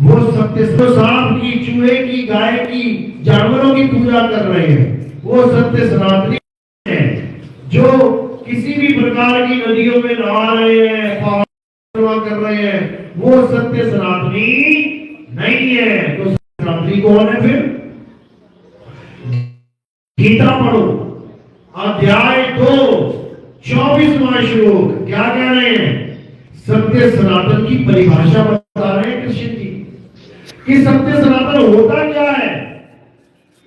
वो सत्य सांप की, चूहे की, गाय की, जानवरों की पूजा कर रहे हैं। वो सत्य सनातनी है जो किसी भी प्रकार की नदियों में नहा रहे हैं, कर रहे हैं, वो सत्य सनातनी नहीं है। तो सनातनी कौन है फिर? गीता पढ़ो, अध्याय 2 24वां श्लोक क्या कह रहे हैं? सत्य सनातन की परिभाषा बता रहे हैं कृष्ण जी कि सत्य सनातन होता क्या है।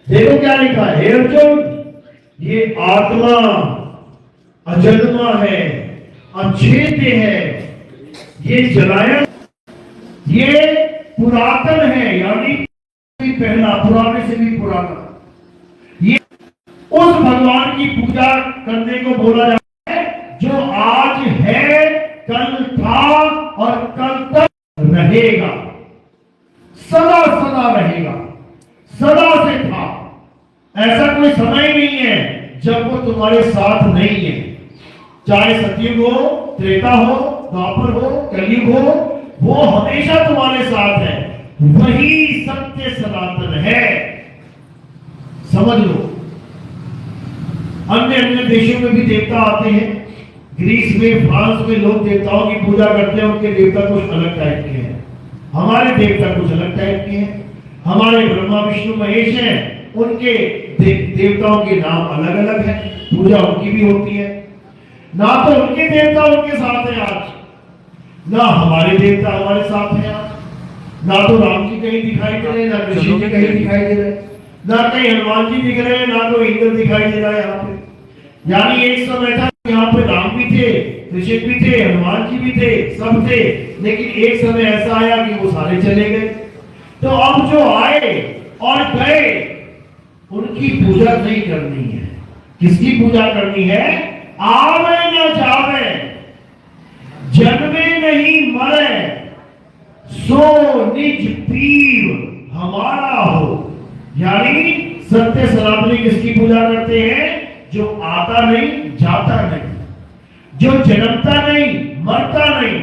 देखो क्या लिखा है, हे अर्जुन, ये आत्मा अजन्मा है, अछेद्य है, ये जलाया, ये पुरातन है, यानी पहला, पुराने से भी पुराना। ये उस भगवान की पूजा करने को बोला जाता है जो आज है, कल था और कल तक रहेगा, सदा सदा रहेगा, सदा से था। ऐसा कोई समय नहीं है जब वो तुम्हारे साथ नहीं है। चाहे सतयुग हो, त्रेता हो, द्वापर हो, कलयुग हो, वो हमेशा तुम्हारे साथ है। वही सत्य सनातन है, समझ लो। अन्य अन्य देशों में भी देवता आते हैं। ग्रीस में, फ्रांस में लोग देवताओं की पूजा करते हैं, उनके देवता कुछ अलग टाइप के हैं, हमारे देवता कुछ अलग टाइप के हैं। हमारे ब्रह्मा विष्णु महेश हैं, उनके देवताओं के नाम अलग अलग हैं, पूजा उनकी भी होती है। ना तो उनके देवता उनके साथ है आज, ना हमारे देवता हमारे साथ है आज। ना तो राम जी कहीं दिखाई दे रहे, ना कृष्ण जी कहीं दिखाई दे रहे, ना कहीं हनुमान जी दिख रहे हैं, ना कोई इंद्र दिखाई दे रहा है यहाँ पे। यानी एक समय था यहाँ पे राम भी थे, कृष्ण भी थे, हनुमान जी भी थे, सब थे, लेकिन एक समय ऐसा आया कि वो सारे चले गए। तो अब जो आए और गए उनकी पूजा नहीं करनी है। किसकी पूजा करनी है? आवे न जावे, जन्मे नहीं मरे, सो निज पीर हमारा हो। यानी सत्य सनातनी किसकी पूजा करते हैं? जो आता नहीं, जाता नहीं, जो जन्मता नहीं, मरता नहीं,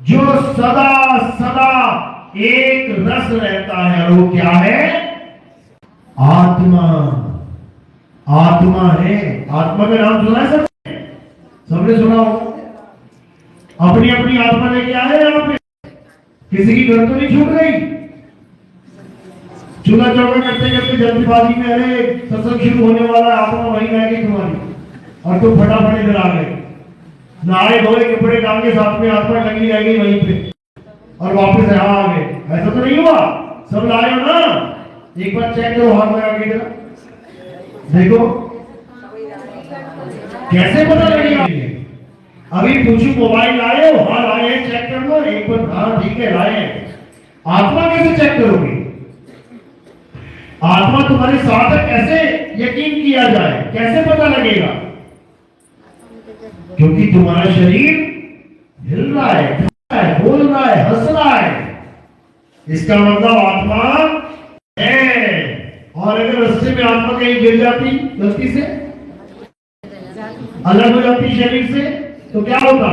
जो सदा सदा एक रस रहता है। और वो क्या है? आत्मा। आत्मा है। आत्मा का नाम सुना है सबने? सबने सुना हो? अपनी अपनी आत्मा लेके आए यहाँ पे, किसी की घर तो नहीं छूट गई। चूल्हा चौका करते करते जल्दबाजी में, अरे सत्संग शुरू होने वाला, आत्मा वहीं रह गई तुम्हारी, और तुम फटाफट इधर आ गए, नहाए धोए कपड़े डाल के साथ में आत्मा लगी रह गई वहीं पे, और वापस यहाँ आ गए। ऐसा तो नहीं हुआ? सब लाए हो ना? एक बार चेक करो, हाथ लगा के देखो कैसे पता लगेगा। अभी पूछू मोबाइल लाए हो? हाँ लाए हैं, चेक कर लो एक बार। हाँ ठीक है लाए हैं। आत्मा कैसे चेक करोगे? आत्मा तुम्हारे साथ है, कैसे यकीन किया जाए, कैसे पता लगेगा? क्योंकि तुम्हारा शरीर हिल रहा है, बोल रहा है, हंस रहा है, इसका मतलब आत्मा है। और अगर रास्ते में आत्मा कहीं गिर जाती, गलती से अलग हो जाती शरीर से, तो क्या होता?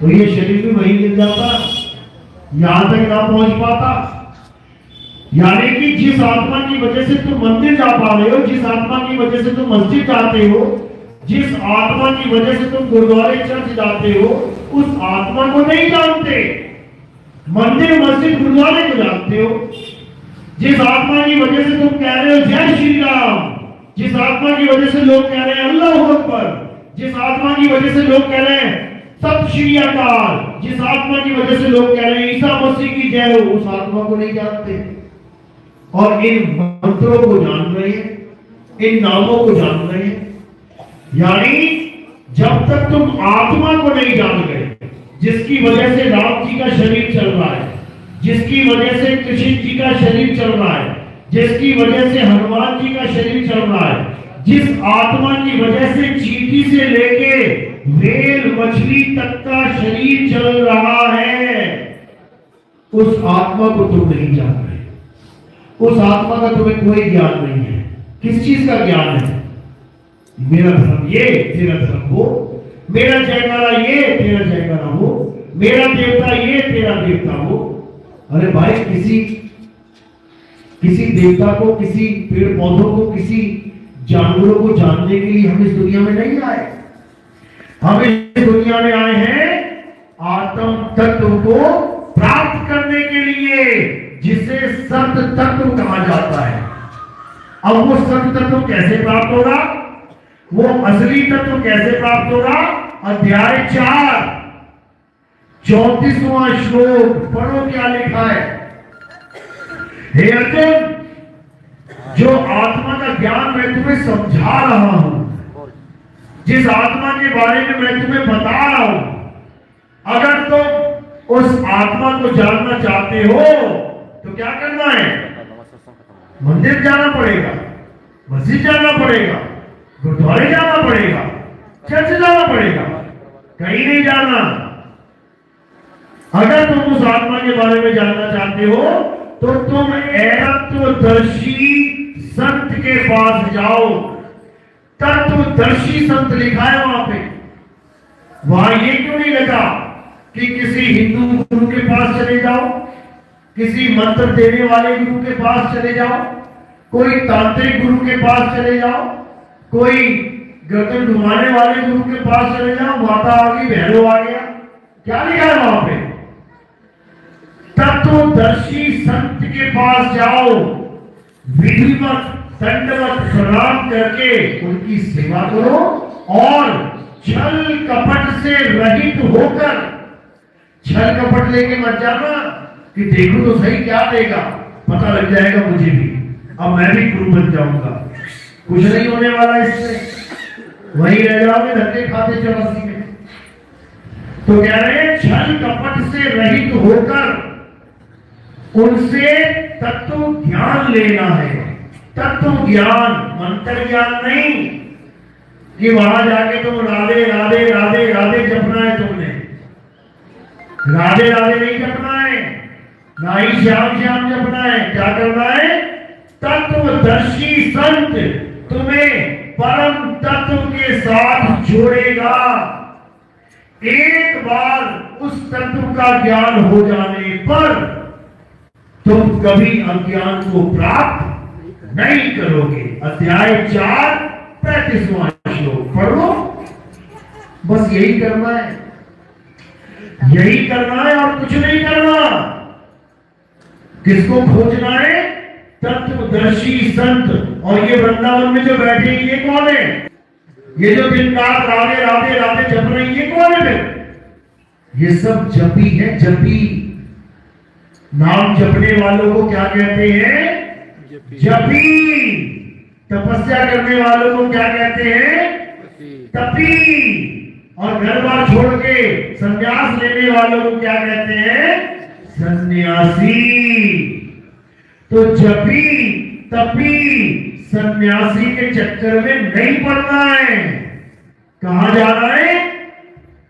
तो ये शरीर भी वहीं गिर जाता, यहां तक ना पहुंच पाता। यानी कि जिस आत्मा की वजह से तुम मंदिर जा पा रहे हो, जिस आत्मा की वजह से तुम मस्जिद जाते हो, जिस आत्मा की वजह से तुम गुरुद्वारे चर्च जाते हो, उस आत्मा को नहीं जानते। मंदिर मस्जिद गुरुद्वारे को जानते हो। जिस आत्मा की वजह से तुम कह रहे हो जय श्री राम, जिस आत्मा की वजह से लोग कह रहे हैं अल्लाह अकबर, जिस आत्मा की वजह से लोग कह रहे हैं सत श्री अकाल, जिस आत्मा की वजह से लोग कह रहे हैं ईसा मसीह की जय हो, उस आत्मा को नहीं जानते। और इन मंत्रों को जान रहे हैं, इन नामों को जान रहे हैं। यानी जब तक तुम आत्मा को नहीं जान गए, जिसकी वजह से राम जी का शरीर चल रहा है, जिसकी वजह से कृष्ण जी का शरीर चल रहा है, जिसकी वजह से हनुमान जी का शरीर चल रहा है, जिस आत्मा की वजह से चींटी से लेके व्हेल मछली तक का शरीर चल रहा है, उस आत्मा को तुम नहीं जान रहे। उस आत्मा का तुम्हें कोई ज्ञान नहीं है। किस चीज का ज्ञान है? मेरा धर्म ये, तेरा धर्म वो, मेरा जयकारा ये, तेरा जयकारा वो, मेरा देवता ये, तेरा देवता वो। अरे भाई, किसी किसी देवता को, किसी पेड़ पौधों को, किसी जानवरों को जानने के लिए हम इस दुनिया में नहीं आए। हम इस दुनिया में आए हैं आत्म तत्व को प्राप्त करने के लिए, जिसे सत्य तत्व कहा जाता है। अब वो सत्य तत्व कैसे प्राप्त होगा, वो असली तत्व कैसे प्राप्त होगा? अध्याय 4 34वां श्लोक पढ़ो, क्या लिखा है। हे अर्जुन, जो आत्मा का ज्ञान मैं तुम्हें समझा रहा हूं, जिस आत्मा के बारे में मैं तुम्हें बता रहा हूं, अगर तुम उस आत्मा को जानना चाहते हो तो क्या करना है? मंदिर जाना पड़ेगा, मस्जिद जाना पड़ेगा, गुरुद्वारे जाना पड़ेगा, चर्च जाना पड़ेगा, कहीं नहीं जाना। अगर तुम उस आत्मा के बारे में जानना चाहते हो तो तुम तत्वदर्शी संत के पास जाओ। तत्वदर्शी संत लिखा है वहां पे। वहां ये क्यों नहीं लिखा कि किसी हिंदू गुरु के पास चले जाओ, किसी मंत्र देने वाले गुरु के पास चले जाओ, कोई तांत्रिक गुरु के पास चले जाओ, कोई गर्दन घुमाने वाले गुरु के पास चले जाओ, माता आ गई, भैरव आ गया? क्या लिखा है वहां पे? तत्वदर्शी संत के पास जाओ, विधिवत दंडवत प्रणाम करके उनकी सेवा करो और छल कपट से रहित होकर, छल कपट लेके मत जाना कि देखो तो सही क्या देगा, पता लग जाएगा मुझे भी, अब मैं भी गुरु बन जाऊंगा। कुछ नहीं होने वाला इससे, वही रह जाओगे धक्के खाते 84 में। तो कह रहे हैं छल कपट से रहित होकर उनसे तत्व ज्ञान लेना है। तत्व ज्ञान, मंत्र ज्ञान नहीं कि वहां जाके तुम राधे राधे राधे राधे जपना है। तुमने राधे राधे नहीं जपना है, ना ही श्याम श्याम जपना है। क्या करना है? तत्वदर्शी संत तुम्हें परम तत्व के साथ जोड़ेगा। एक बार उस तत्व का ज्ञान हो जाने पर तुम कभी अज्ञान को प्राप्त नहीं करोगे। अध्याय 4 35वां श्लोक पढ़ो। बस यही करना है, यही करना है और कुछ नहीं करना। किसको खोजना है? तत्वदर्शी संत। और ये वृंदावन में जो बैठे हैं ये कौन है? ये जो दिन रात राधे राधे राधे जप रहे हैं ये कौन है फिर? ये सब जपी है, जपी। नाम जपने वालों को क्या कहते हैं? जपी। तपस्या करने वालों को क्या कहते हैं? तपी। और घर बार छोड़ के संन्यास लेने वालों को क्या कहते हैं? सन्यासी। तो जपी, तपी, सन्यासी के चक्कर में नहीं पड़ना है। कहां जाना है?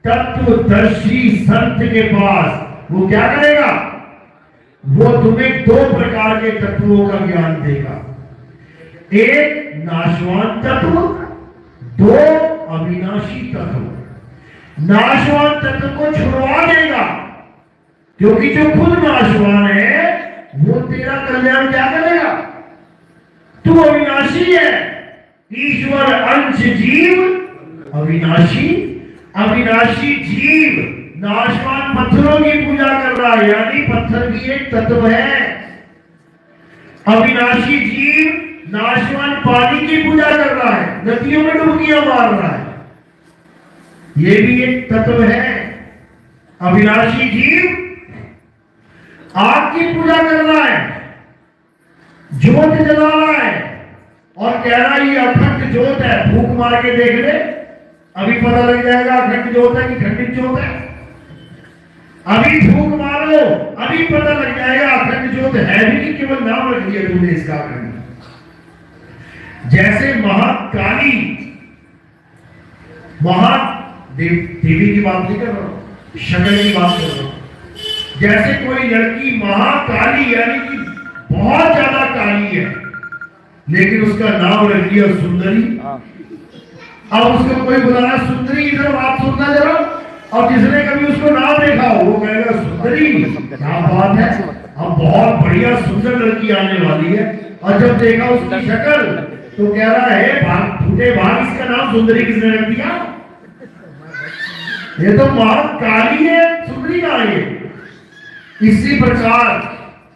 तत्वदर्शी संत के पास। वो क्या करेगा? वो तुम्हें 2 प्रकार के तत्वों का ज्ञान देगा। एक नाशवान तत्व, 2 अविनाशी तत्व। नाशवान तत्व को छुड़वा देगा, क्योंकि जो खुद नाशवान है वो तेरा कल्याण क्या करेगा? तू अविनाशी है। ईश्वर अंश जीव अविनाशी। अविनाशी जीव नाशवान पत्थरों की पूजा कर रहा है, यानी पत्थर भी एक तत्व है। अविनाशी जीव नाशवान पानी की पूजा कर रहा है, नदियों में डुबकियां मार रहा है, ये भी एक तत्व है। अविनाशी जीव आग की पूजा कर रहा है, ज्योत जला रहा है और कह रहा है ये अखंड ज्योत है। फूंक मार के देख ले, अभी पता लग जाएगा अखंड ज्योत है कि खंडित ज्योत है। अभी फूंक मारो, अभी पता लग जाएगा अखंड ज्योत है भी कि केवल नाम रख दिया तुमने इसका अखंड। जैसे महाकाली, देवी की बात नहीं कर रहा हूं, शक्ल की बात कर रहा हूं। जैसे कोई लड़की महाकाली यानी कि बहुत ज्यादा काली है, लेकिन उसका नाम रख दिया सुंदरी। अब उसको कोई बुलाना सुंदरी, इधर बात सुनना जरा। और जिसने कभी उसको नाम देखा हो वो कहेगा सुंदरी, क्या बात है। अब बहुत बढ़िया सुंदर लड़की आने वाली है, और जब देखा उसकी शक्ल तो कह रहा है भाग फूटे भाग, इसका नाम सुंदरी किसने रख दिया? ये तो बहुत काली है, सुंदरी का है। इसी प्रकार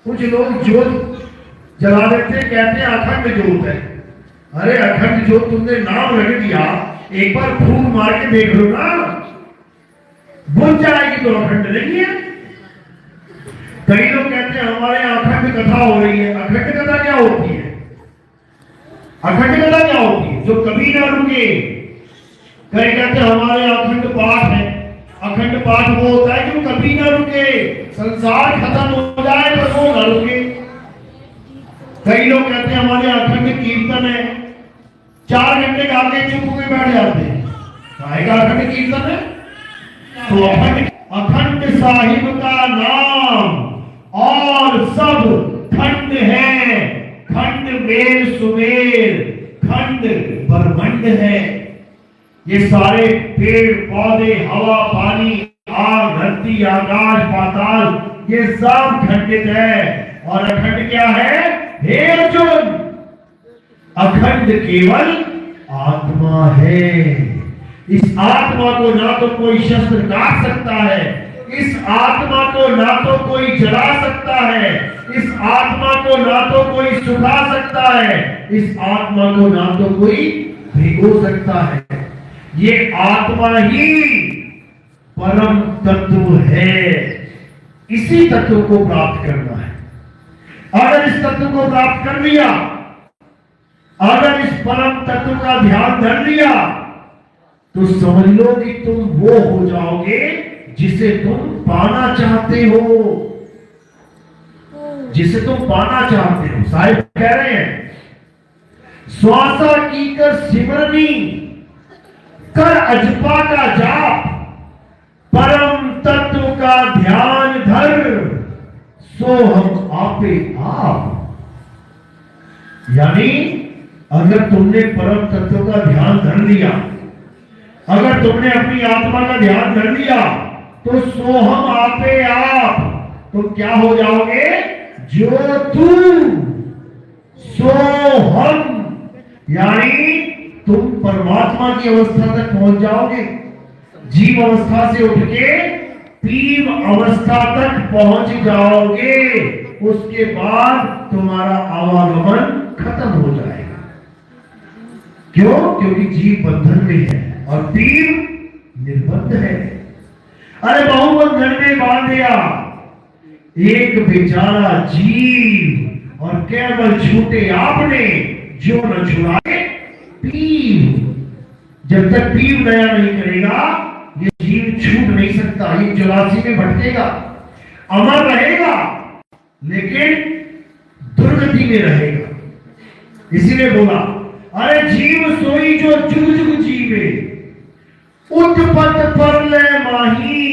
कुछ लोग जोत जला देते, कहते हैं अखंड जोत है। अरे अखंड जोत तुमने नाम रख दिया, एक बार फूल मार के देख लो ना, बुझ जाएगी तो अखंड नहीं है। कई लोग कहते हैं हमारे यहाँ अखंड कथा हो रही है। अखंड कथा क्या होती है? अखंड कथा क्या होती है? जो कभी ना रुके। कई कहते हैं हमारे यहाँ अखंड पाठ है। अखंड पाठ वो होता है जो कभी ना रुके, संसार खत्म हो जाए पर वो ना रुके। कई लोग कहते हैं हमारे यहाँ अखंड कीर्तन है, 4 घंटे गा के चुप होकर बैठ जाते हैं। का अखंड कीर्तन है तो अखंड साहिब का नाम और सब खंड है। खंड मेल सुमेर, खंड ब्रह्मांड है। ये सारे पेड़ पौधे, हवा पानी, आग धरती आकाश पाताल, ये सब खंडित है। और अखंड क्या है? हे अर्जुन, अखंड केवल आत्मा है। इस आत्मा को ना तो कोई शस्त्र काट सकता है, इस आत्मा को ना तो कोई जला सकता है, इस आत्मा को ना तो कोई सुखा सकता है, इस आत्मा को ना तो कोई भिगो सकता है। ये आत्मा ही परम तत्व है। इसी तत्व को प्राप्त करना है। अगर इस तत्व को प्राप्त कर लिया, अगर इस परम तत्व का ध्यान धर लिया, तो समझ लो कि तुम वो हो जाओगे जिसे तुम पाना चाहते हो, जिसे तुम पाना चाहते हो। साहिब कह रहे हैं, श्वासा की कर सिमरनी, कर अजपा का जाप, परम तत्व का ध्यान धर, सो हम आपे आप। यानी अगर तुमने परम तत्व का ध्यान धर लिया, अगर तुमने अपनी आत्मा का ध्यान धर लिया, तो सोहम आपे आप, तो क्या हो जाओगे? जो तू सो हम, यानी तुम परमात्मा की अवस्था तक पहुंच जाओगे। जीव अवस्था से उठ के पीव अवस्था तक पहुंच जाओगे। उसके बाद तुम्हारा आवागमन खत्म हो जाएगा। क्यों? क्योंकि जीव बंधन में है और पीर निर्बंध है। अरे बहुबंधन में बांध दिया एक बेचारा जीव, और केवल छूटे आपने जो न छुड़ाए पीर। जब तक पीर नया नहीं करेगा, ये जीव छूट नहीं सकता। ये 84 में भटकेगा, अमर रहेगा लेकिन दुर्गति में रहेगा। इसीलिए बोला, अरे जीव सोई जो जुग जुग जीवे, उत्पत पर ले माही,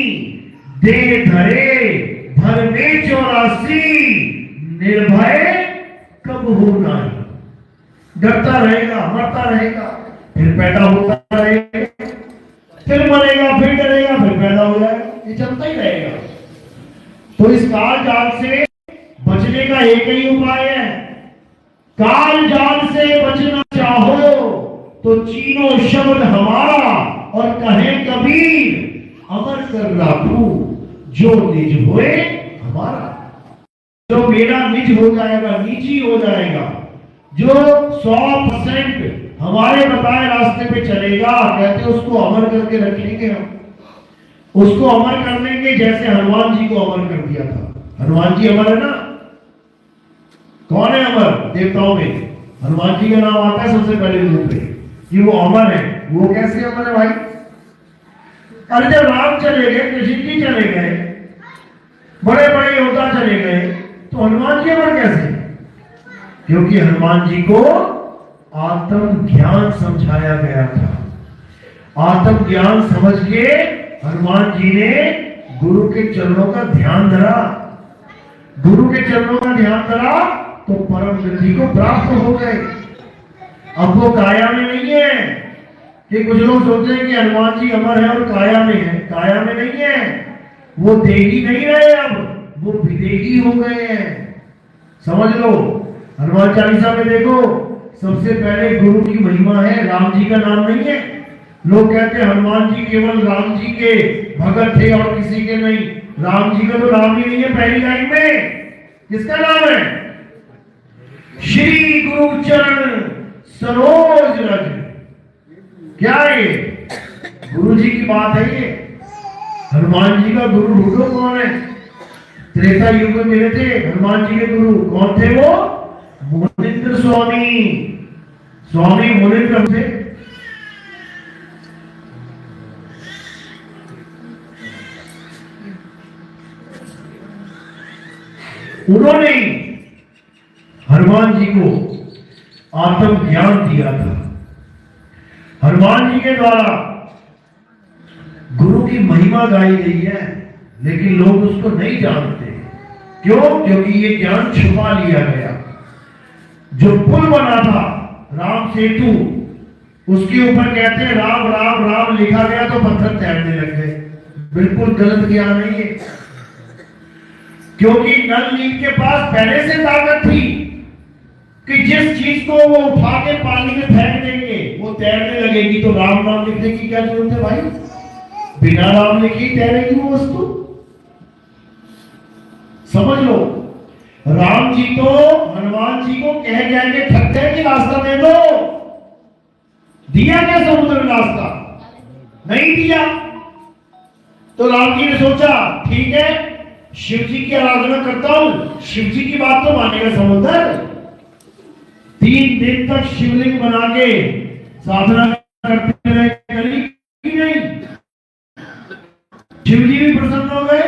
दे धरे भर में 84, निर्भय कब हो नहीं। डरता रहेगा, मरता रहेगा, फिर पैदा होता रहेगा, फिर मरेगा, फिर डरेगा, फिर पैदा हो जाएगा। ये चलता ही रहेगा। तो इस काल जाल से बचने का एक ही उपाय है। काल जाल से बचना चाहो तो चीनो शब्द हमारा, और कहे कबीर अमर कर राखू, जो निज होए हमारा। जो मेरा निज हो जाएगा, निजी हो जाएगा, जो 100% हमारे बताए रास्ते पे चलेगा, कहते उसको अमर करके रखेंगे हम। उसको अमर कर लेंगे, जैसे हनुमान जी को अमर कर दिया था। हनुमान जी अमर है ना? कौन है अमर? देवताओं में हनुमान जी का नाम आता है सबसे पहले रूप में कि वो अमर है। वो कैसे अमर है भाई? अरे जब राम चले गए, कृष्ण जी चले गए, बड़े बड़े योद्धा चले गए, तो हनुमान जी अमर कैसे? क्योंकि हनुमान जी को आत्म ज्ञान समझाया गया था। आत्म ज्ञान समझ के हनुमान जी ने गुरु के चरणों का ध्यान धरा। गुरु के चरणों का ध्यान धरा तो परम गति को प्राप्त हो गए। अब वो काया में नहीं है कि कुछ लोग सोचते हैं कि हनुमान जी अमर है और काया में है। काया में नहीं है, वो देही नहीं रहे। अब वो विदेही हो गए हैं। समझ लो, हनुमान चालीसा में देखो, सबसे पहले गुरु की महिमा है, राम जी का नाम नहीं है। लोग कहते हैं हनुमान जी केवल राम जी के भगत थे और किसी के नहीं। राम जी का तो नाम ही नहीं है पहली लाइन में। किसका नाम है? श्री गुरु चरण सरोज रज। क्या है ये? गुरु जी की बात है ये। हनुमान जी का गुरु ढूंढो कौन है? त्रेता युग में मिले थे हनुमान जी के गुरु, कौन थे वो? मुनिंद्र स्वामी। स्वामी मुनिंद्र थे। उन्होंने हनुमान जी को आत्म ज्ञान दिया था। हनुमान जी के द्वारा गुरु की महिमा गाई गई है, लेकिन लोग उसको नहीं जानते। क्यों? क्योंकि ये ज्ञान छुपा लिया गया। जो पुल बना था राम सेतु, उसके ऊपर कहते हैं राम राम राम लिखा गया तो पत्थर तैरने लग गए। बिल्कुल गलत ज्ञान है ये। क्योंकि नल नील के पास पहले से ताकत थी कि जिस चीज को वो उठा के पानी में फेंक देंगे वो तैरने लगेगी। तो राम नाम लिखने की क्या जरूरत है भाई? बिना राम लिखे तैरेगी वो वस्तु। समझ लो, राम जी तो हनुमान जी को कह जाएंगे ठक्कर की रास्ता दे दो। दिया क्या समुद्र में रास्ता? नहीं दिया। तो राम जी ने सोचा ठीक है, शिव जी की आराधना करता हूं, शिव जी की बात तो मानेगा समुद्र। 3 दिन तक शिवलिंग बना के साधना करते रहे, करी कि नहीं? शिव जी भी प्रसन्न हो गए,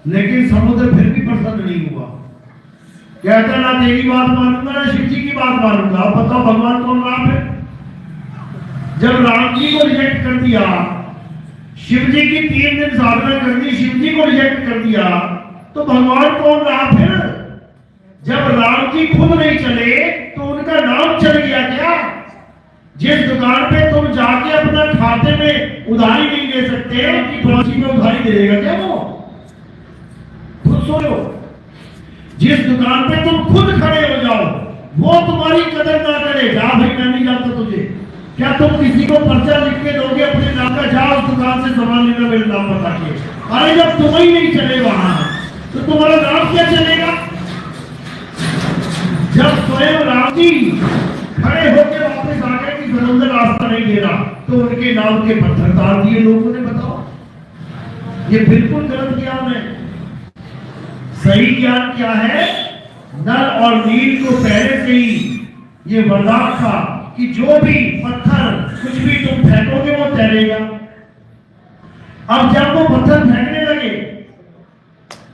लेकिन समुद्र फिर भी प्रसन्न नहीं हुआ। कहता ना तेरी बात मानूंगा ना शिव जी की बात मानूंगा। अब बताओ भगवान कौन राम है? जब राम जी को रिजेक्ट कर दिया, शिव जी की 3 दिन साधना कर दी, शिव जी को रिजेक्ट कर दिया, तो भगवान कौन रहा फिर? जब राम जी खुद नहीं चले तो उनका नाम चल गया क्या? जिस दुकान पे तुम जाके अपना खाते में उधारी नहीं दे सकते कि पड़ोसी में उधारी दे देगा क्या वो? खुद सोचो, जिस दुकान पे तुम खुद खड़े हो जाओ वो तुम्हारी कदर ना करे। जा भाई, मैं नहीं जानता तुझे। क्या तुम किसी को पर्चा लिख के दोगे अपने नाम का? जाओ उस दुकान से सामान लेना, मेरे नाम बता के। अरे जब तुम ही नहीं चले वहां तो तुम्हारा नाम क्या चलेगा? जब स्वयं राम जी खड़े होकर वापस आ गए कि समुद्र रास्ता नहीं दे रहा, तो उनके नाम के पत्थर तार दिए लोगों ने। बताओ, ये बिल्कुल गलत ज्ञान है। सही ज्ञान क्या है? नल और नील को पहले से ही ये वरदान था कि जो भी पत्थर कुछ भी तुम फेंकोगे वो तैरेगा। अब जब वो पत्थर फेंकने लगे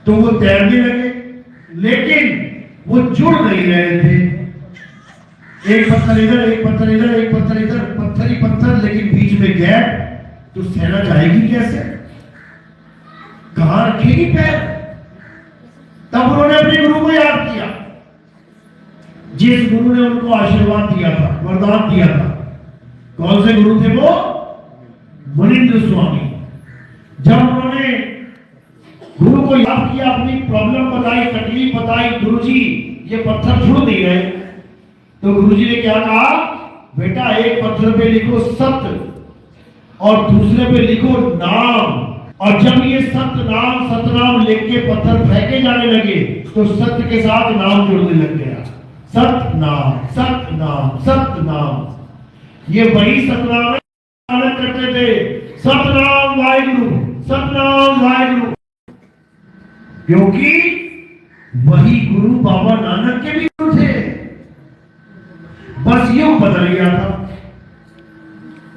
तो वो तैरने लगे, लेकिन वो जुड़ नहीं रहे थे। एक पत्थर इधर, एक पत्थर इधर, एक पत्थर इधर, पत्थर ही पत्थर, लेकिन बीच में गैप। तो सेना जाएगी कैसे? कहां रखेगी पैर? तब उन्होंने अपने गुरु को याद किया, जिस गुरु ने उनको आशीर्वाद दिया था, वरदान दिया था। कौन से गुरु थे वो? मुनिंद्र स्वामी। जब उन्होंने गुरु को याद किया, अपनी प्रॉब्लम बताई, तकलीफ बताई, गुरुजी ये पत्थर छूट नहीं रहे, तो गुरुजी ने क्या कहा? बेटा, एक पत्थर पे लिखो सत्य और दूसरे पे लिखो नाम। और जब ये सतनाम सतनाम लिख के पत्थर फेंके जाने लगे तो सत्य के साथ नाम जुड़ने लग गया। सतनाम सतनाम सतनाम। ये वही सतनाम है करते थे, सतनाम वाहिगुरु, सतनाम वाहिगुरु। क्योंकि वही गुरु बाबा नानक के भी गुरु थे, बस यूं बदल गया था।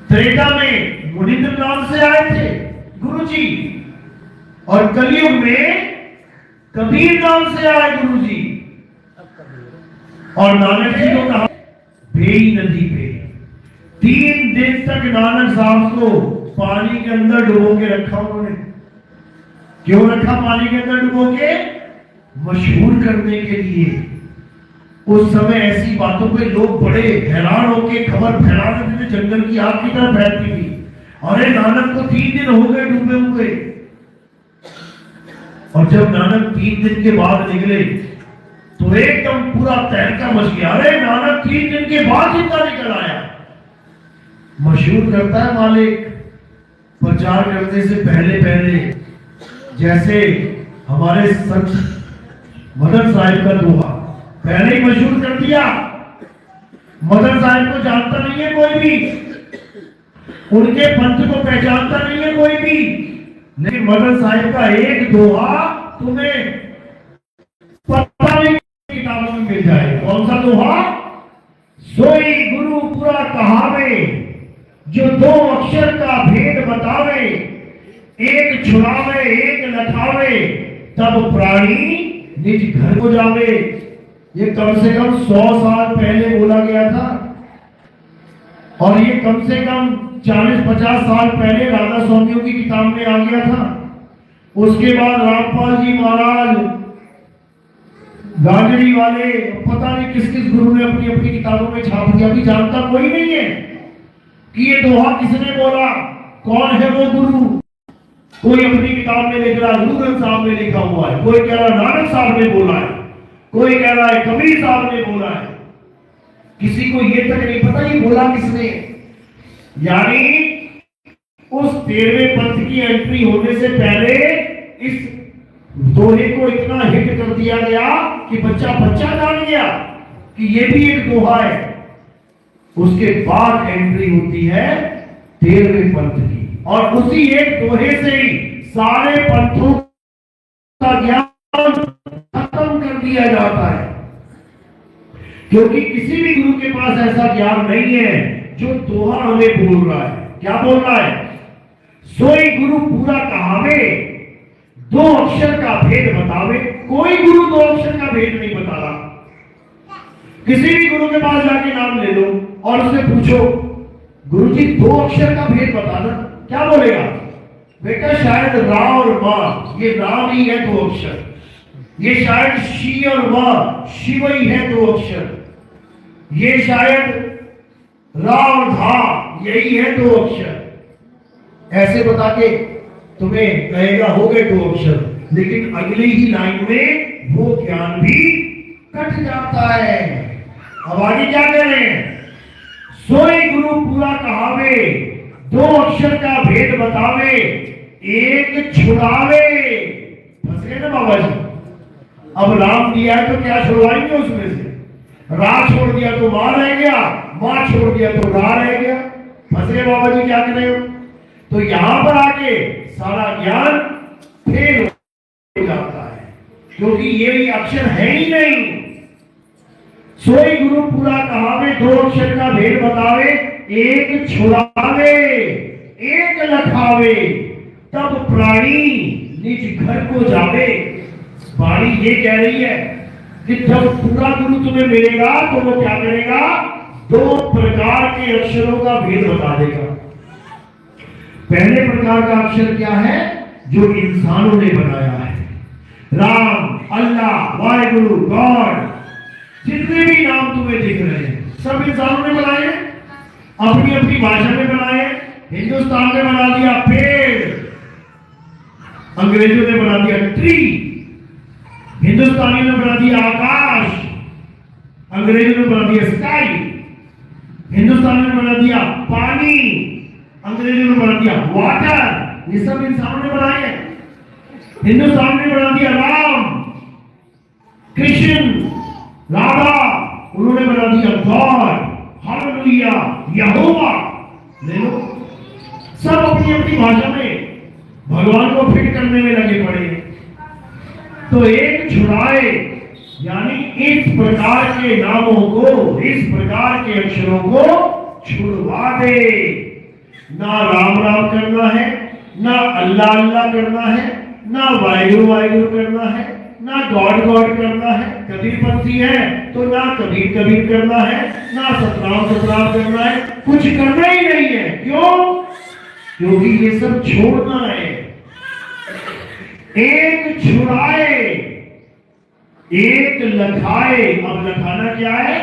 त्रेता में मुनिंद्र नाम से आए थे गुरुजी, और कलयुग में कबीर नाम से आए गुरुजी। और नानक जी को कहा भेई नदी पे 3 दिन तक नानक साहब को पानी के अंदर डुबो के रखा उन्होंने। क्यों रखा पानी के अंदर डुबो के? मशहूर करने के लिए। उस समय ऐसी बातों पे लोग बड़े हैरान होके खबर फैला देते थे, जंगल की आग की तरह फैलती थी। अरे नानक को 3 दिन हो गए डूबे हुए। और जब नानक 3 दिन के बाद निकले तो एकदम पूरा तहलका मच गया। अरे नानक 3 दिन के बाद जिंदा निकल आया। मशहूर करता है मालिक प्रचार करने से पहले पहले, जैसे हमारे संत मदन साहिब का दोहा पहले ही मशहूर कर दिया। मदन साहिब को जानता नहीं है कोई भी, उनके पंथ को पहचानता नहीं है कोई भी, लेकिन मदन साहिब का एक दोहा तुम्हें पता नहीं किताबों में मिल जाए। कौन सा दोहा? सोई गुरु पूरा कहावे, जो 2 अक्षर का भेद बतावे, एक छुड़ावे एक लखावे, तब प्राणी निज घर को जावे। ये कम से कम 100 साल पहले बोला गया था और ये कम से कम 40-50 साल पहले राधा स्वामियों की किताब में आ गया था। उसके बाद रामपाल जी महाराज, गाजड़ी वाले, पता नहीं किस किस गुरु ने अपनी अपनी किताबों में छाप दिया। अभी जानता कोई नहीं है कि ये दोहा किसने बोला, कौन है वो गुरु। कोई अपनी किताब में लिख रहा गुरु ग्रंथ साहब ने लिखा हुआ है, कोई कह रहा नानक साहब ने बोला है, कोई कह रहा है कबीर साहब ने बोला है। किसी को ये तक नहीं पता ये बोला किसने। यानी उस 13वें पंथ की एंट्री होने से पहले इस दोहे को इतना हिट कर दिया गया कि बच्चा जान गया कि ये भी एक दोहा है। उसके बाद एंट्री होती है 13वें पंथ की, और उसी एक दोहे से ही सारे पंथों का ज्ञान खत्म कर दिया जाता है। क्योंकि किसी भी गुरु के पास ऐसा ज्ञान नहीं है जो दोहा हमें बोल रहा है। क्या बोल रहा है? सोई गुरु पूरा कहावे, 2 अक्षर का भेद बतावे। कोई गुरु 2 अक्षर का भेद नहीं बता रहा। किसी भी गुरु के पास जाके नाम ले लो और उससे पूछो गुरु जी 2 अक्षर का भेद बताना, क्या बोलेगा? बेटा शायद रा और मा, ये नाम ही है 2 अक्षर। ये शायद शी और वा, शिव ही है 2 अक्षर। ये शायद रा और धा, यही है 2 अक्षर। ऐसे बता के तुम्हें कहेगा हो गए 2 अक्षर, लेकिन अगली ही लाइन में वो ज्ञान भी कट जाता है। अब आगे क्या कह रहे हैं? सोई गुरु पूरा कहावे, 2 अक्षर का भेद बतावे, एक छुड़ावे। फंस गए ना बाबा जी। अब राम दिया है तो क्या छुड़वाएंगे उसमें से? रा छोड़ दिया तो मां रह गया, मां छोड़ दिया तो रा रह गया। फंस गए बाबा जी, क्या कर रहे हो? तो यहां पर आके सारा ज्ञान फेल हो जाता है, क्योंकि ये अक्षर है ही नहीं। सोई गुरु पूरा कहावे, 2 अक्षर का भेद बतावे, एक छुड़ावे एक लखावे, तब प्राणी निज घर को जावे। वाणी ये कह रही है कि जब पूरा गुरु तुम्हें मिलेगा तो वो क्या करेगा? 2 प्रकार के अक्षरों का भेद बता देगा। पहले प्रकार का अक्षर क्या है? जो इंसानों ने बनाया है। राम, अल्लाह, वाहेगुरु, गॉड, जितने भी नाम तुम्हें दिख रहे हैं सब इंसानों ने बनाए, अपनी अपनी भाषा में बनाए। हिंदुस्तान ने बना दिया पेड़, अंग्रेजों ने बना दिया ट्री। हिंदुस्तानी ने बना दिया आकाश, अंग्रेजों ने बना दिया स्काई। हिंदुस्तान ने बना दिया पानी, अंग्रेजों ने बना दिया वाटर। ये सब इंसानों ने बनाए हैं। हिंदुस्तान ने बना दिया राम, कृष्ण, राधा, उन्होंने बना दिया गॉड, हालेलुया, यहोवा। ले लो, सब अपनी अपनी भाषा में भगवान को फिट करने में लगे पड़े। तो एक छुड़ाए, यानी इस प्रकार के नामों को, इस प्रकार के अक्षरों को छुड़वा दे। ना राम राम करना है, ना अल्लाह अल्लाह करना है, ना वाहिगुरु वाहिगुरु करना है, ना गॉड गॉड करना है। कबीरपंथी है तो ना कबीर कबीर करना है, ना सतराम सतराम करना है, कुछ करना ही नहीं है। क्यों? क्योंकि ये सब छोड़ना है। एक छुड़ाए एक लखाए। अब लखाना क्या है?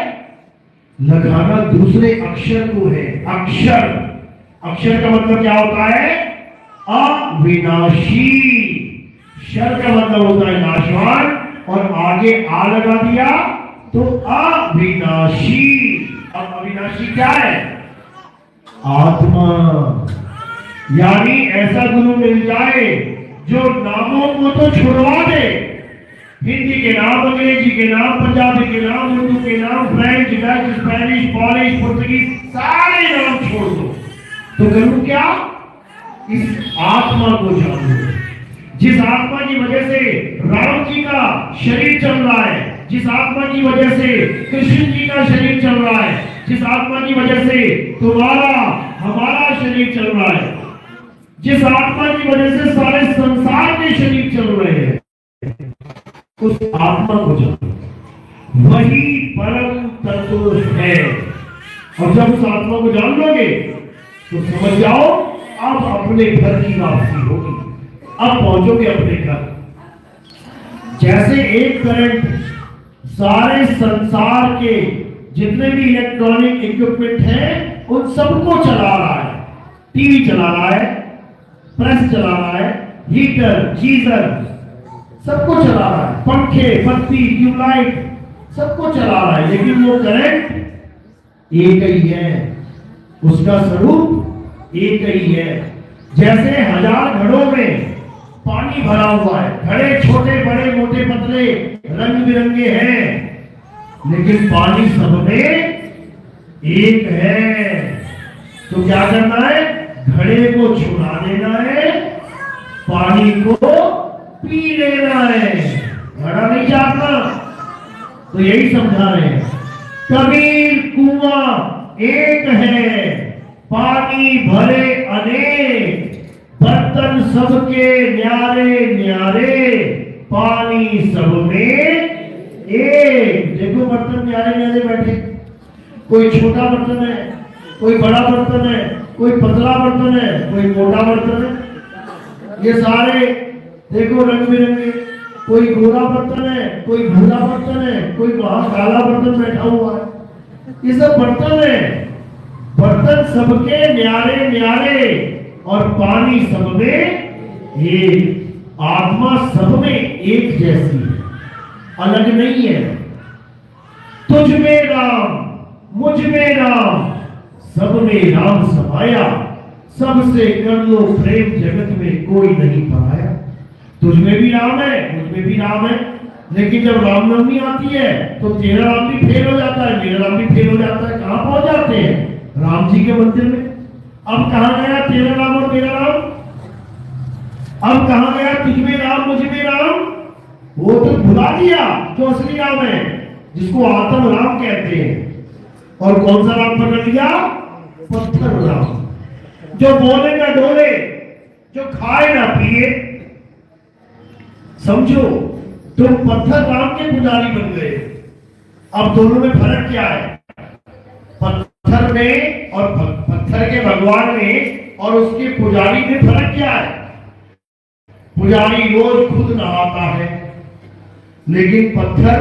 लखाना दूसरे अक्षर को है। अक्षर, अक्षर का मतलब क्या होता है? अविनाशी। शर का मतलब होता है नाशवान, और आगे आ लगा दिया तो अविनाशी। अब अविनाशी क्या है? आत्मा। यानी ऐसा गुरु मिल जाए जो नामों को तो छुड़वा दे, हिंदी के नाम, अंग्रेजी के नाम, पंजाबी के नाम, उर्दू के नाम, French, Dutch, Spanish, polish, Portuguese, सारे नाम छोड़ दो। तो करूं क्या? इस आत्मा को जानो, जिस आत्मा की वजह से राम जी का शरीर चल रहा है, जिस आत्मा की वजह से कृष्ण जी का शरीर चल रहा है, जिस आत्मा की वजह से तुम्हारा हमारा शरीर चल रहा है, जिस आत्मा की वजह से सारे संसार के शरीर चल रहे हैं, उस आत्मा को जानो, वही परम तत्व है। और जब उस आत्मा को जान लोगे तो समझ जाओ अब अपने घर की वापसी होगी, अब पहुंचोगे अपने घर। जैसे एक करंट सारे संसार के जितने भी इलेक्ट्रॉनिक इक्विपमेंट हैं उन सबको चला रहा है, टीवी चला रहा है, प्रेस चला रहा है, हीटर, गीजर सबको चला रहा है, पंखे, बत्ती, ट्यूबलाइट सबको चला रहा है, लेकिन वो करंट एक ही है, उसका स्वरूप एक ही है। जैसे 1000 घड़ों में पानी भरा हुआ है, घड़े छोटे बड़े मोटे पतले रंग बिरंगे हैं, लेकिन पानी सब में एक है। तो क्या करना है? घड़े को छुड़ा देना है, पानी को पी लेना है, घड़ा नहीं जाता। तो यही समझा रहे हैं, कबीर कुआं एक है, पानी भरे अनेक, बर्तन सबके न्यारे न्यारे, पानी सब में एक। देखो बर्तन न्यारे न्यारे बैठे, कोई छोटा बर्तन है, कोई बड़ा बर्तन है, कोई पतला बर्तन है, कोई मोटा बर्तन है, ये सारे देखो रंग बिरंगे, कोई गोरा बर्तन है, कोई भूरा बर्तन है, कोई वहां काला बर्तन बैठा हुआ है, ये सब बर्तन है। बर्तन सबके न्यारे न्यारे और पानी सब में एक। आत्मा सब में एक जैसी है, अलग नहीं है। तुझ में राम, मुझ में राम, सब में राम समाया, सबसे कर लो प्रेम, जगत में कोई नहीं पराया। तुझ में भी राम है, मुझ में भी राम है, लेकिन जब रामनवमी आती है तो तेरा राम भी फेल हो जाता है, मेरा राम भी फेल हो जाता है। कहां पहुंच जाते हैं? राम जी के मंदिर में। अब कहां गया तेरा राम और मेरा राम? अब कहां गया तुझ में राम, मुझ में राम? वो तो भुला दिया जो असली राम है, जिसको आत्म राम कहते हैं। और कौन सा राम पकड़ लिया? पत्थर राम, जो बोले ना डोले, जो खाए ना पिए। समझो, तुम पत्थर राम के पुजारी बन गए। अब दोनों में फर्क क्या है? पत्थर में और पत्थर के भगवान में और उसके पुजारी में फर्क क्या है? पुजारी रोज खुद नहाता है, लेकिन पत्थर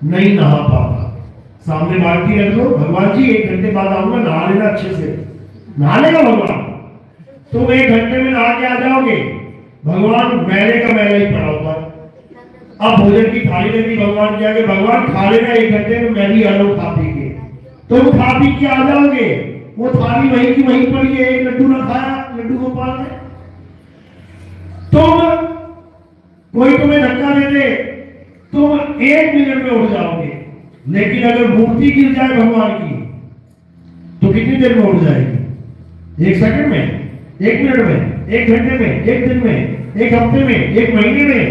नहीं नहा पाता। सामने बाल्टी रख लो, भगवान जी 1 घंटे बाद आऊंगा, नहा लेना अच्छे से। नहा लेगा भगवान? तुम 1 घंटे में नहा के आ जाओगे, भगवान मैले का मैला ही पड़ा हुआ। अब भोजन की थाली में भी भगवान क्या कि भगवान खा लेना 1 घंटे में, मैं भी आ रहा हूं खा पी के। तुम खा पी के आ जाओगे, वो थाली वहीं की वहीं पड़ी है, एक लड्डू ना खाया, लड्डू गोपाल ने। तुम कोई तुम्हें धक्का दे दे, तुम 1 मिनट में उठ जाओगे, लेकिन अगर मूर्ति गिर जाए भगवान की तो कितनी देर में उठ जाएगी? 1 सेकंड में, 1 मिनट में, 1 घंटे में, 1 दिन में, 1 हफ्ते में, 1 महीने में,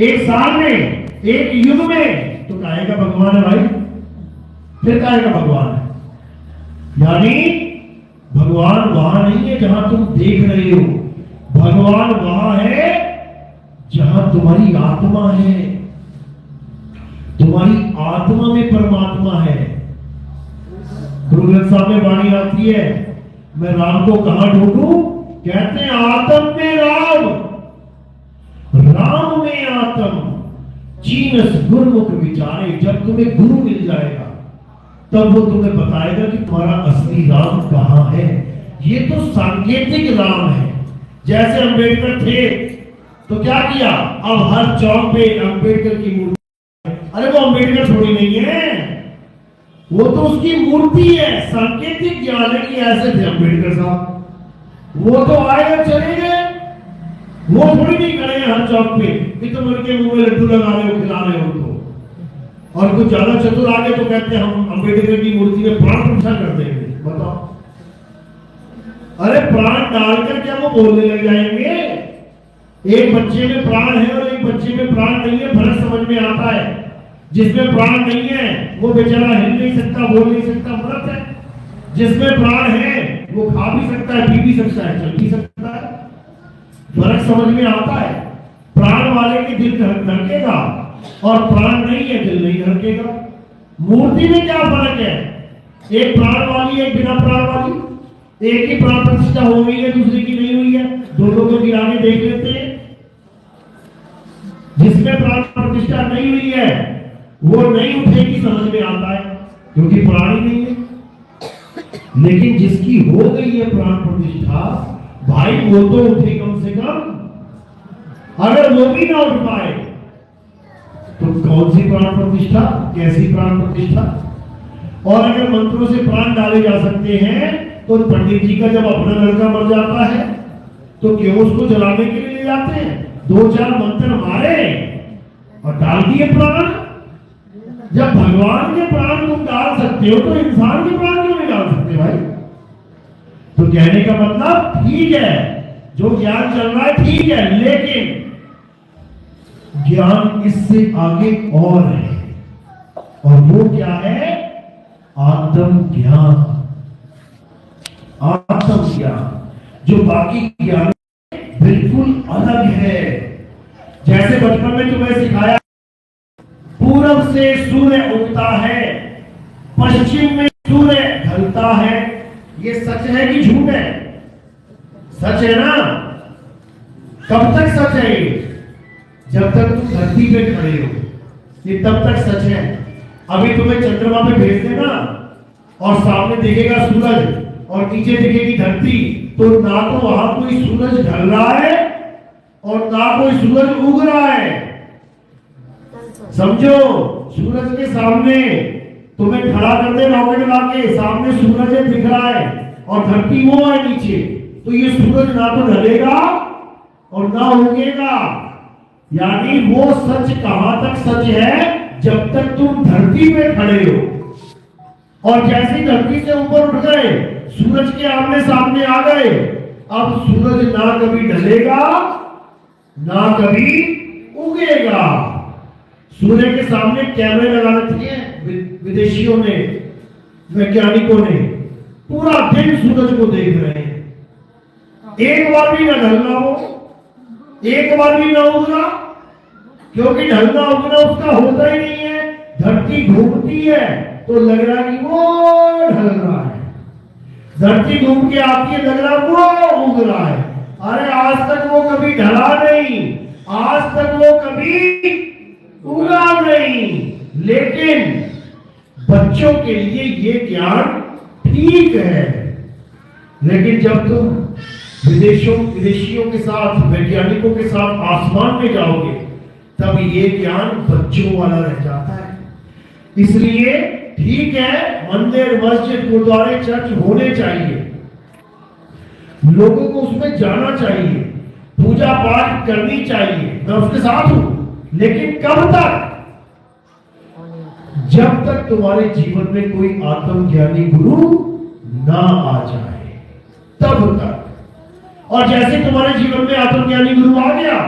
1 साल में, 1 युग में। तो काहे का भगवान है भाई? फिर काहे का भगवान है? यानी भगवान वहां नहीं है जहां तुम देख रहे हो, भगवान वहां है जहां तुम्हारी आत्मा है। तुम्हारी आत्मा में परमात्मा है। गुरु ग्रंथ साहब में वाणी आती है, मैं राम को कहां ढूंढूं? कहते हैं आत्म में राम, राम में आत्म, जीनस गुरुमुख विचारे। जब तुम्हें गुरु मिल जाएगा तब वो तुम्हें बताएगा कि तुम्हारा असली राम कहां है। ये तो सांकेतिक राम है। जैसे अम्बेडकर थे, तो क्या किया, अब हर चौक पे अंबेडकर की मूर्ति। अरे वो अंबेडकर थोड़ी नहीं है, वो तो उसकी मूर्ति है, सांकेतिक ज्ञान है कि ऐसे थे अंबेडकर साहब। वो तो आए और चले गए, वो थोड़ी नहीं खड़े हैं हर चौक पे कि तुम उनके मुंह में लड्डू लगा रहे हो, खिला रहे हो उनको। और कुछ ज्यादा चतुर आगे तो कहते हैं हम अंबेडकर की मूर्ति में प्राण प्रतिष्ठा कर देंगे। बताओ, अरे प्राण डालकर क्या वो बोलने लग जाएंगे? एक बच्चे में प्राण है और एक बच्चे में प्राण नहीं है, फर्क समझ में आता है। जिसमें प्राण नहीं है वो बेचारा हिल नहीं सकता, बोल नहीं सकता, मृत है। जिसमें प्राण है वो खा भी सकता है, पी भी सकता है, चल भी सकता है। फर्क समझ में आता है। प्राण वाले के दिल धड़केगा और प्राण नहीं है दिल नहीं धड़केगा। मूर्ति में क्या फर्क है? एक प्राण वाली एक बिना प्राण वाली, एक ही प्राण प्रतिष्ठा हो गई है, दूसरी की नहीं हुई है। दोनों को गिरा के देख लेते हैं। जिसमें प्राण प्रतिष्ठा नहीं हुई है वो नहीं उठेगी, समझ में आता है, क्योंकि प्राण ही नहीं है। लेकिन जिसकी हो गई है प्राण प्रतिष्ठा, भाई वो तो उठे कम से कम। अगर वो भी ना उठ पाए तो कौन सी प्राण प्रतिष्ठा, कैसी प्राण प्रतिष्ठा? और अगर मंत्रों से प्राण डाले जा सकते हैं तो पंडित जी का जब अपना लड़का मर जाता है तो क्यों उसको जलाने के लिए ले जाते हैं? 2-4 मंत्र मारे और डाल दिए प्राण। जब भगवान के प्राण तुम डाल सकते हो तो इंसान के प्राण क्यों नहीं डाल सकते भाई? तो कहने का मतलब ठीक है, जो ज्ञान चल रहा है ठीक है, लेकिन ज्ञान इससे आगे और है, और वो क्या है? आत्म ज्ञान। आत्म ज्ञान जो बाकी ज्ञान बिल्कुल अलग है। जैसे बचपन में तुम्हें सिखाया पूरब से सूर्य उगता है, पश्चिम में सूर्य ढलता है। ये सच है कि झूठ है? सच है ना? कब तक सच है ये? जब तक तुम धरती पे खड़े हो, ये तब तक सच है। अभी तुम्हें चंद्रमा पे भेज देना और सामने दिखेगा सूरज और नीचे दिखेगी धरती, तो ना तो वहां कोई सूरज ढल रहा है और ना कोई सूरज उग रहा है। समझो, सूरज के सामने तुम्हें खड़ा कर दे रॉकेट लाके, सामने सूरज दिख रहा है और धरती वो है नीचे, तो ये सूरज ना तो ढलेगा और ना उगेगा। यानी वो सच कहां तक सच है? जब तक तुम धरती पे खड़े हो। और जैसे धरती से ऊपर उठ गए, सूरज के आमने सामने आ गए, अब सूरज ना कभी ढलेगा ना कभी उगेगा। सूर्य के सामने कैमरे लगा रखे हैं विदेशियों ने, वैज्ञानिकों ने, पूरा दिन सूरज को देख रहे हैं। एक बार भी ना ढलना हो, एक बार भी ना उगना, क्योंकि ढलना उगना उसका होता ही नहीं है। धरती घूमती है तो लग रहा कि वो ढल रहा है, धरती घूम के आती है, लग रहा वो उग रहा है। अरे आज तक वो कभी ढला नहीं, आज तक वो कभी उगा नहीं। लेकिन बच्चों के लिए ये ज्ञान ठीक है, लेकिन जब तुम विदेशियों के साथ, वैज्ञानिकों के साथ आसमान में जाओगे, तब ये ज्ञान बच्चों वाला रह जाता है। इसलिए ठीक है, मंदिर, मस्जिद, गुरुद्वारे, चर्च होने चाहिए, लोगों को उसमें जाना चाहिए, पूजा पाठ करनी चाहिए, मैं उसके साथ हूं। लेकिन कब तक? जब तक तुम्हारे जीवन में कोई आत्मज्ञानी गुरु ना आ जाए, तब तक। और जैसे तुम्हारे जीवन में आत्मज्ञानी गुरु आ गया,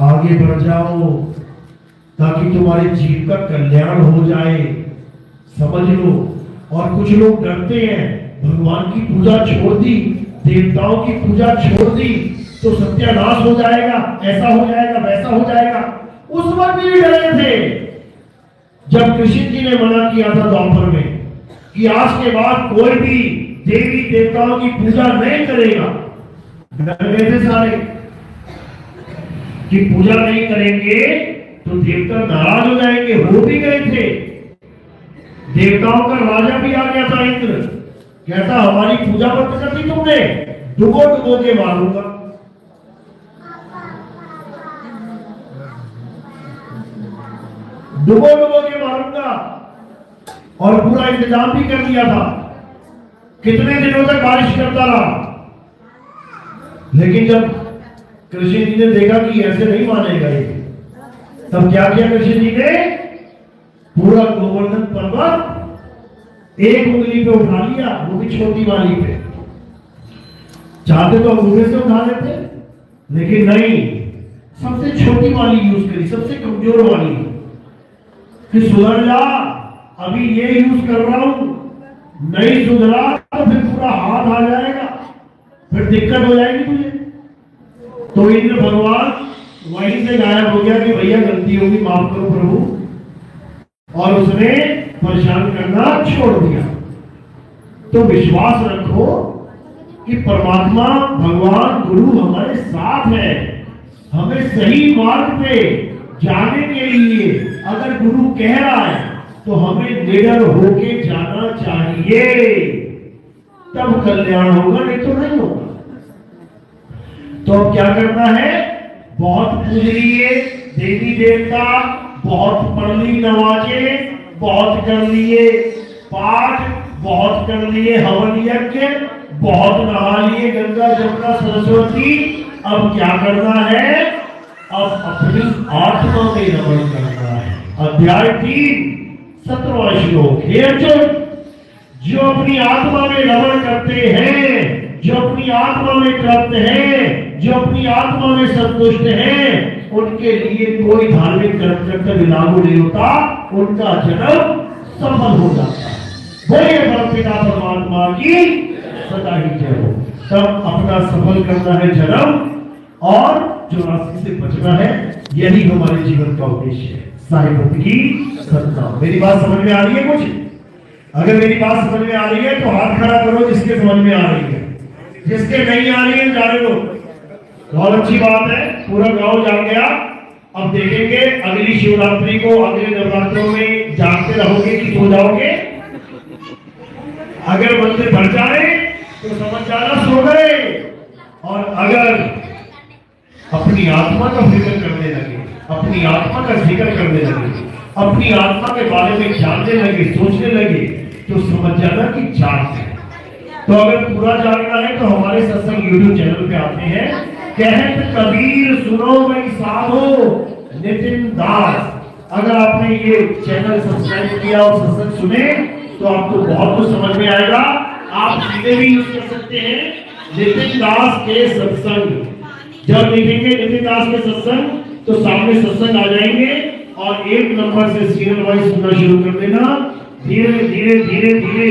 आगे बढ़ जाओ ताकि तुम्हारे जीव का कल्याण हो जाए, समझ लो। और कुछ लोग डरते हैं, भगवान की पूजा छोड़ दी, देवताओं की पूजा छोड़ दी तो सत्यानाश हो जाएगा, ऐसा हो जाएगा, वैसा हो जाएगा। उस वक्त भी डरे थे जब कृष्ण जी ने मना किया था द्वापर में कि आज के बाद कोई भी देवी देवताओं की पूजा नहीं करेगा। डर गए थे सारे कि पूजा नहीं करेंगे तो देवता नाराज हो जाएंगे। हो भी गए थे, देवताओं का राजा भी आ गया था इंद्र, कहता हमारी पूजा मत करती तुमने, डुबो डुबो के मारूंगा। डुबो डुबो के मारूंगा, और पूरा इंतजाम भी कर दिया था। कितने दिनों तक बारिश करता रहा, लेकिन जब कृष्ण जी ने देखा कि ऐसे नहीं मानेगा ये, तब क्या किया कृष्ण जी ने? पूरा गोवर्धन पर्वत एक उंगली पे उठा लिया, वो भी छोटी वाली पे। चाहते तो अंगूठे से उठा लेते, लेकिन नहीं, सबसे छोटी वाली यूज करी, सबसे कमजोर वाली, कि सुधर जा, अभी ये यूज कर रहा हूं, नहीं सुधरा तो फिर पूरा हाथ आ जाएगा, फिर दिक्कत हो जाएगी तुझे। तो इंद्र भगवान वहीं से गायब हो गया कि भैया गलती होगी, माफ करो प्रभु, और उसने परेशान करना छोड़ दिया। तो विश्वास रखो कि परमात्मा भगवान गुरु हमारे साथ है। हमें सही मार्ग पे जाने के लिए अगर गुरु कह रहा है तो हमें निडर होके जाना चाहिए, तब कल्याण होगा, नहीं तो नहीं होगा। तो अब क्या करना है? बहुत पूज लिए देवी देवता, बहुत पढ़ ली नमाजे, बहुत कर लिए पाठ, बहुत कर लिए हवन यज्ञ, बहुत नहा लिए गंगा जमुना सरस्वती। अब क्या करना है? अब अपनी आत्मा में रमण करना है। अध्याय 3 17वां श्लोक। हे अर्जुन, जो अपनी आत्मा में रमण करते हैं, जो अपनी आत्मा में तृप्त हैं, जो अपनी आत्मा में संतुष्ट हैं, उनके लिए कोई धार्मिक कर्म कर्तव्य लागू नहीं होता, उनका जन्म सफल हो जाता है। बोलिए परमपिता परमात्मा की सदा ही जय हो। तब अपना सफल करना है जन्म, और 84 से बचना है, यही हमारे जीवन का उद्देश्य है। साईं भक्त की सत्ता। मेरी बात समझ में आ रही है कुछ? अगर मेरी बात समझ में आ रही है तो हाथ खड़ा करो जिसके समझ में आ रही है, जिसके नहीं आ रही है जाने दो। बहुत अच्छी बात है, पूरा गांव जान गया। अब देखेंगे अगली शिवरात्रि को, अगले नवरात्रों में जागते रहोगे कि सो जाओगे। अगर मंदिर भर जाए तो समझ जाना सो गए, और अगर अपनी आत्मा का फिक्र करने लगे, अपनी आत्मा का जिक्र करने लगे, अपनी आत्मा के बारे में जानने लगे, सोचने लगे, तो समझ जाना कि जागते हैं। तो अगर पूरा जानना है तो हमारे सत्संग यूट्यूब चैनल पे आते हैं। कहत कबीर सुनो भाई साधो नितिन दास। अगर आपने ये चैनल सब्सक्राइब किया और सत्संग सुने तो आपको बहुत कुछ समझ में आएगा। आप सीधे भी यूज कर सकते हैं नितिन दास के सत्संग। जब लिखेंगे नितिन दास के सत्संग तो सामने सत्संग आ जाएंगे, और 1 नंबर से सीरियल वाइज सुनना शुरू कर देना। धीरे धीरे धीरे धीरे